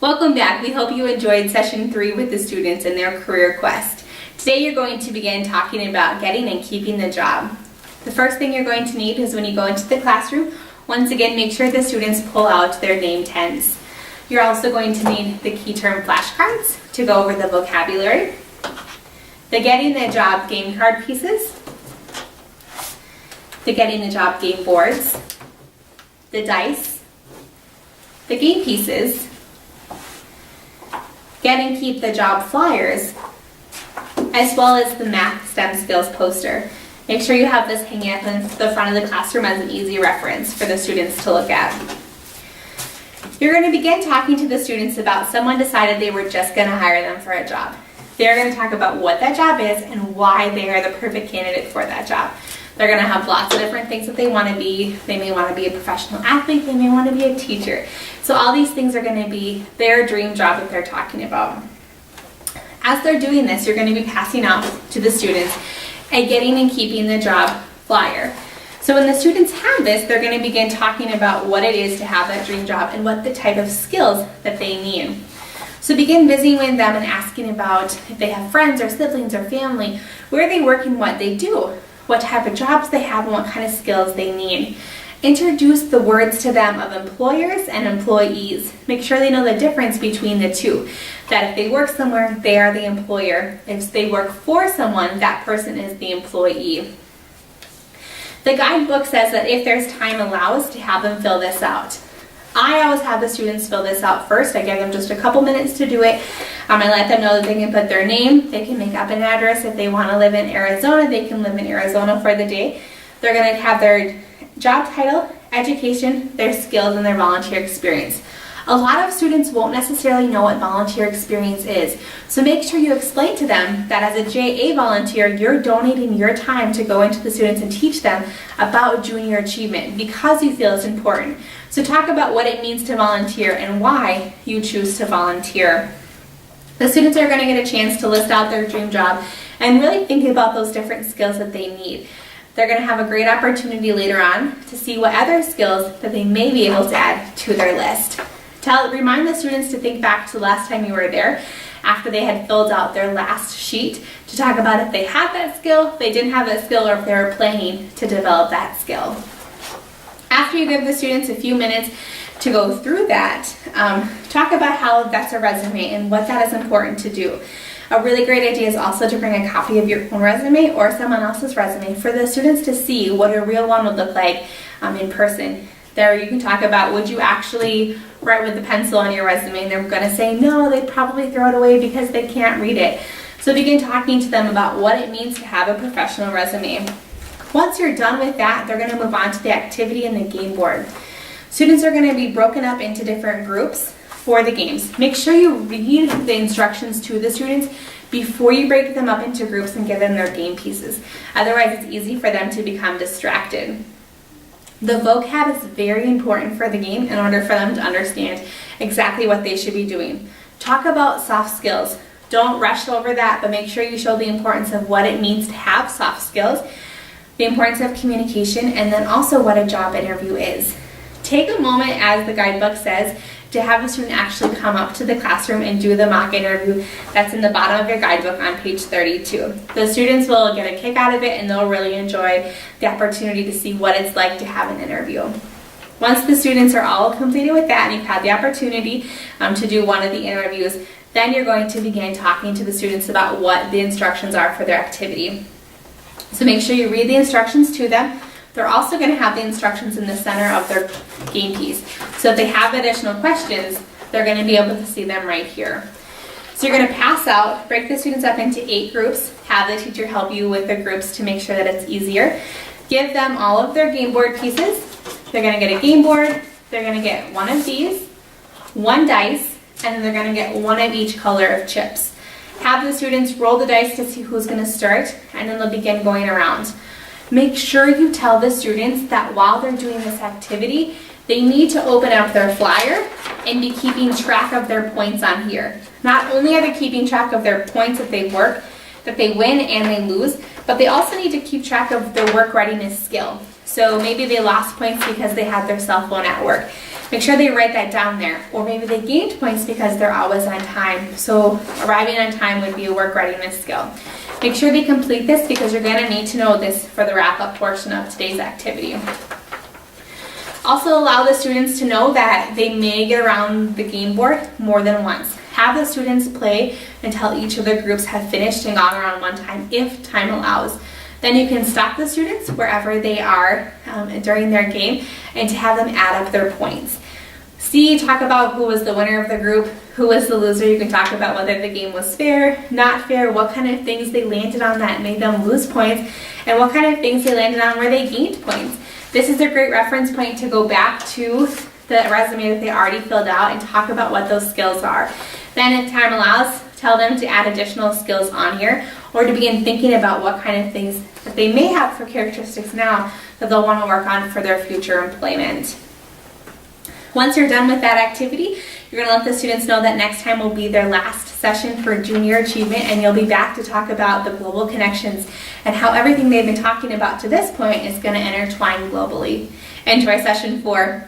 Welcome back. We hope you enjoyed session 3 with the students in their career quest. Today you're going to begin talking about getting and keeping the job. The first thing you're going to need is when you go into the classroom, once again make sure the students pull out their name tags. You're also going to need the key term flashcards to go over the vocabulary, the getting the job game card pieces, the getting the job game boards, the dice, the game pieces, get and keep the job flyers, as well as the math STEM skills poster. Make sure you have this hanging up in the front of the classroom as an easy reference for the students to look at. You're going to begin talking to the students about someone decided they were just going to hire them for a job. They're going to talk about what that job is and why they are the perfect candidate for that job. They're going to have lots of different things that they want to be. They may want to be a professional athlete. They may want to be a teacher. So all these things are going to be their dream job that they're talking about. As they're doing this, you're going to be passing out to the students a getting and keeping the job flyer. So when the students have this, they're going to begin talking about what it is to have that dream job and what the type of skills that they need. So begin visiting with them and asking about if they have friends or siblings or family, where they work and what they do, what type of jobs they have and what kind of skills they need. Introduce the words to them of employers and employees. Make sure they know the difference between the two. That if they work somewhere, they are the employer. If they work for someone, that person is the employee. The guidebook says that if there's time allows, to have them fill this out. I always have the students fill this out first. I give them just a couple minutes to do it. I let them know that they can put their name, they can make up an address. If they want to live in Arizona, they can live in Arizona for the day. They're going to have their job title, education, their skills, and their volunteer experience. A lot of students won't necessarily know what volunteer experience is, so make sure you explain to them that as a JA volunteer, you're donating your time to go into the students and teach them about junior achievement because you feel it's important. So talk about what it means to volunteer and why you choose to volunteer. The students are going to get a chance to list out their dream job and really think about those different skills that they need. They're going to have a great opportunity later on to see what other skills that they may be able to add to their list. Remind the students to think back to the last time you were there after they had filled out their last sheet to talk about if they had that skill, if they didn't have that skill, or if they were planning to develop that skill. After you give the students a few minutes to go through that, talk about how that's a resume and what that is important to do. A really great idea is also to bring a copy of your own resume or someone else's resume for the students to see what a real one would look like in person. There you can talk about, would you actually write with a pencil on your resume? And they're going to say no, they'd probably throw it away because they can't read it. So begin talking to them about what it means to have a professional resume. Once you're done with that, they're going to move on to the activity and the game board. Students are going to be broken up into different groups for the games. Make sure you read the instructions to the students before you break them up into groups and give them their game pieces. Otherwise, it's easy for them to become distracted. The vocab is very important for the game in order for them to understand exactly what they should be doing. Talk about soft skills. Don't rush over that, but make sure you show the importance of what it means to have soft skills, the importance of communication, and then also what a job interview is. Take a moment, as the guidebook says, to have a student actually come up to the classroom and do the mock interview. That's in the bottom of your guidebook on page 32. The students will get a kick out of it and they'll really enjoy the opportunity to see what it's like to have an interview. Once the students are all completed with that and you've had the opportunity to do one of the interviews, then you're going to begin talking to the students about what the instructions are for their activity. So make sure you read the instructions to them. They're also going to have the instructions in the center of their game piece. So if they have additional questions, they're going to be able to see them right here. So you're going to pass out, break the students up into 8 groups, have the teacher help you with the groups to make sure that it's easier. Give them all of their game board pieces. They're going to get a game board, they're going to get one of these, one dice, and then they're going to get one of each color of chips. Have the students roll the dice to see who's going to start, and then they'll begin going around. Make sure you tell the students that while they're doing this activity, they need to open up their flyer and be keeping track of their points on here. Not only are they keeping track of their points that they work, that they win and they lose, but they also need to keep track of their work readiness skill. So maybe they lost points because they had their cell phone at work. Make sure they write that down there. Or maybe they gained points because they're always on time. So arriving on time would be a work readiness skill. Make sure they complete this because you're going to need to know this for the wrap-up portion of today's activity. Also allow the students to know that they may get around the game board more than once. Have the students play until each of the groups have finished and gone around one time, if time allows. Then you can stop the students wherever they are during their game and to have them add up their points. Talk about who was the winner of the group, who was the loser. You can talk about whether the game was fair, not fair, what kind of things they landed on that made them lose points, and what kind of things they landed on where they gained points. This is a great reference point to go back to the resume that they already filled out and talk about what those skills are. Then if time allows, tell them to add additional skills on here or to begin thinking about what kind of things that they may have for characteristics now that they'll want to work on for their future employment. Once you're done with that activity, you're going to let the students know that next time will be their last session for junior achievement, and you'll be back to talk about the global connections and how everything they've been talking about to this point is going to intertwine globally. Enjoy session 4.